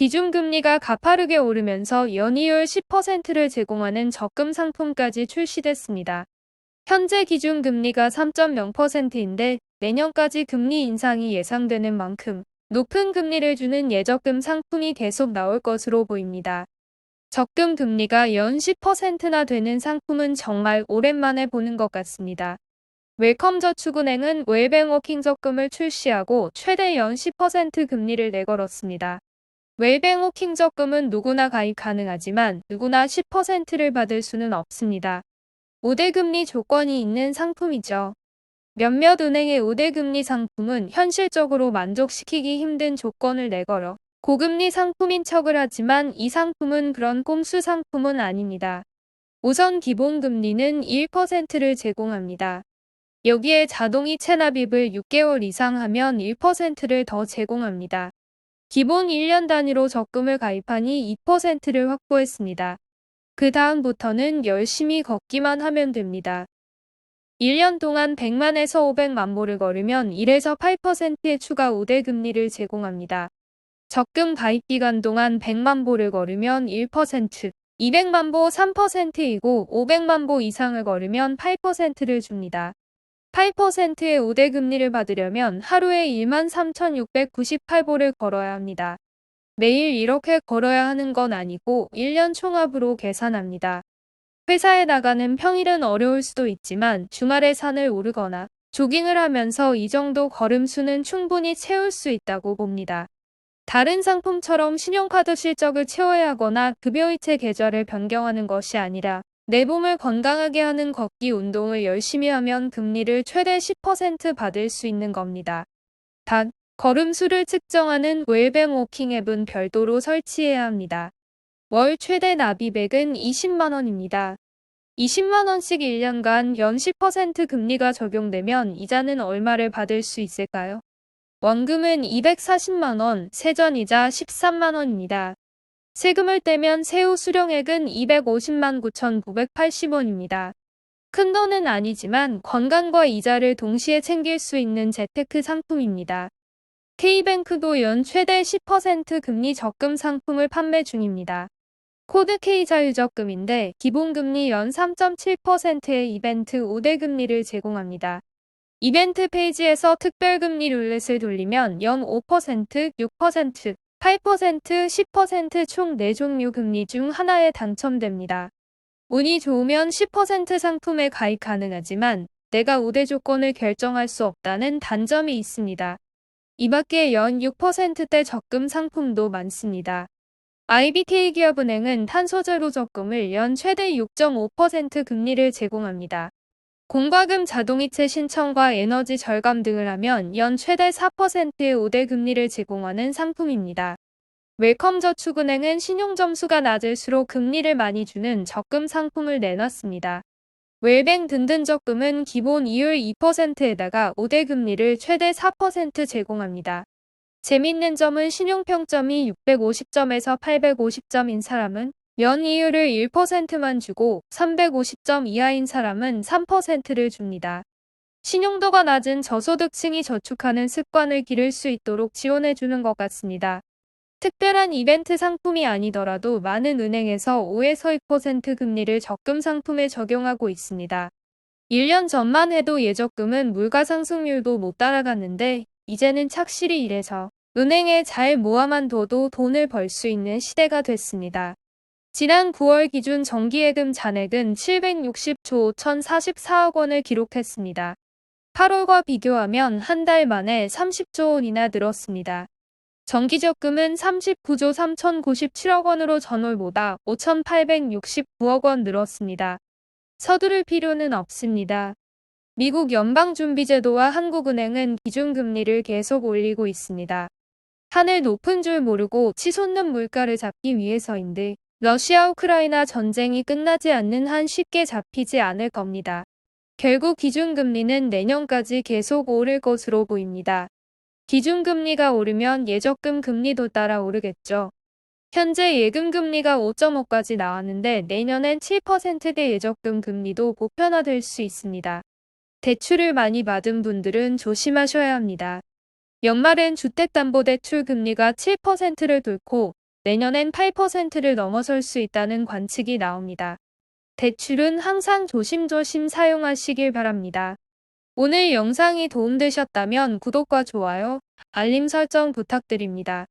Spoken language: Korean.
기준금리가 가파르게 오르면서 연이율 10%를 제공하는 적금 상품까지 출시됐습니다. 현재 기준금리가 3.0%인데 내년까지 금리 인상이 예상되는 만큼 높은 금리를 주는 예적금 상품이 계속 나올 것으로 보입니다. 적금 금리가 연 10%나 되는 상품은 정말 오랜만에 보는 것 같습니다. 웰컴저축은행은 웰뱅워킹 적금을 출시하고 최대 연 10% 금리를 내걸었습니다. 웰뱅워킹 적금은 누구나 가입 가능하지만 누구나 10%를 받을 수는 없습니다. 우대금리 조건이 있는 상품이죠. 몇몇 은행의 우대금리 상품은 현실적으로 만족시키기 힘든 조건을 내걸어 고금리 상품인 척을 하지만 이 상품은 그런 꼼수 상품은 아닙니다. 우선 기본금리는 1%를 제공합니다. 여기에 자동이 체납입을 6개월 이상 하면 1%를 더 제공합니다. 기본 1년 단위로 적금을 가입하니 2%를 확보했습니다. 그 다음부터는 열심히 걷기만 하면 됩니다. 1년 동안 100만에서 500만 보를 걸으면 1에서 8%의 추가 우대금리를 제공합니다. 적금 가입 기간 동안 100만 보를 걸으면 1%, 200만 보 3%이고 500만 보 이상을 걸으면 8%를 줍니다. 8%의 우대금리를 받으려면 하루에 13,698보를 걸어야 합니다. 매일 이렇게 걸어야 하는 건 아니고 1년 총합으로 계산합니다. 회사에 나가는 평일은 어려울 수도 있지만 주말에 산을 오르거나 조깅을 하면서 이 정도 걸음수는 충분히 채울 수 있다고 봅니다. 다른 상품처럼 신용카드 실적을 채워야 하거나 급여이체 계좌를 변경하는 것이 아니라 내 몸을 건강하게 하는 걷기 운동을 열심히 하면 금리를 최대 10% 받을 수 있는 겁니다. 단, 걸음수를 측정하는 웰뱅워킹 앱은 별도로 설치해야 합니다. 월 최대 납입액은 20만원입니다. 20만원씩 1년간 연 10% 금리가 적용되면 이자는 얼마를 받을 수 있을까요? 원금은 240만원, 세전이자 13만원입니다. 세금을 떼면 세후 수령액은 250만 9,980원입니다. 큰 돈은 아니지만 건강과 이자를 동시에 챙길 수 있는 재테크 상품입니다. K뱅크도 연 최대 10% 금리 적금 상품을 판매 중입니다. 코드 K 자유적금인데 기본금리 연 3.7%의 이벤트 우대금리를 제공합니다. 이벤트 페이지에서 특별금리 룰렛을 돌리면 연 5%, 6%, 8%, 10% 총 4종류 금리 중 하나에 당첨됩니다. 운이 좋으면 10% 상품에 가입 가능하지만 내가 우대 조건을 결정할 수 없다는 단점이 있습니다. 이 밖에 연 6%대 적금 상품도 많습니다. IBK기업은행은 탄소제로 적금을 연 최대 6.5% 금리를 제공합니다. 공과금 자동이체 신청과 에너지 절감 등을 하면 연 최대 4%의 우대금리를 제공하는 상품입니다. 웰컴저축은행은 신용점수가 낮을수록 금리를 많이 주는 적금 상품을 내놨습니다. 웰뱅 든든적금은 기본 이율 2%에다가 우대금리를 최대 4% 제공합니다. 재밌는 점은 신용평점이 650점에서 850점인 사람은 연 이율을 1%만 주고 350점 이하인 사람은 3%를 줍니다. 신용도가 낮은 저소득층이 저축하는 습관을 기를 수 있도록 지원해주는 것 같습니다. 특별한 이벤트 상품이 아니더라도 많은 은행에서 5에서 6% 금리를 적금 상품에 적용하고 있습니다. 1년 전만 해도 예적금은 물가 상승률도 못 따라갔는데 이제는 착실히 이래서 은행에 잘 모아만 둬도 돈을 벌 수 있는 시대가 됐습니다. 지난 9월 기준 정기예금 잔액은 760조 5,044억 원을 기록했습니다. 8월과 비교하면 한 달 만에 30조 원이나 늘었습니다. 정기적금은 39조 3,097억 원으로 전월보다 5,869억 원 늘었습니다. 서두를 필요는 없습니다. 미국 연방준비제도와 한국은행은 기준금리를 계속 올리고 있습니다. 하늘 높은 줄 모르고 치솟는 물가를 잡기 위해서인데 러시아 우크라이나 전쟁이 끝나지 않는 한 쉽게 잡히지 않을 겁니다. 결국 기준금리는 내년까지 계속 오를 것으로 보입니다. 기준금리가 오르면 예적금 금리도 따라 오르겠죠. 현재 예금금리가 5.5까지 나왔는데 내년엔 7%대 예적금 금리도 보편화될 수 있습니다. 대출을 많이 받은 분들은 조심하셔야 합니다. 연말엔 주택담보대출 금리가 7%를 뚫고 내년엔 8%를 넘어설 수 있다는 관측이 나옵니다. 대출은 항상 조심조심 사용하시길 바랍니다. 오늘 영상이 도움되셨다면 구독과 좋아요, 알림 설정 부탁드립니다.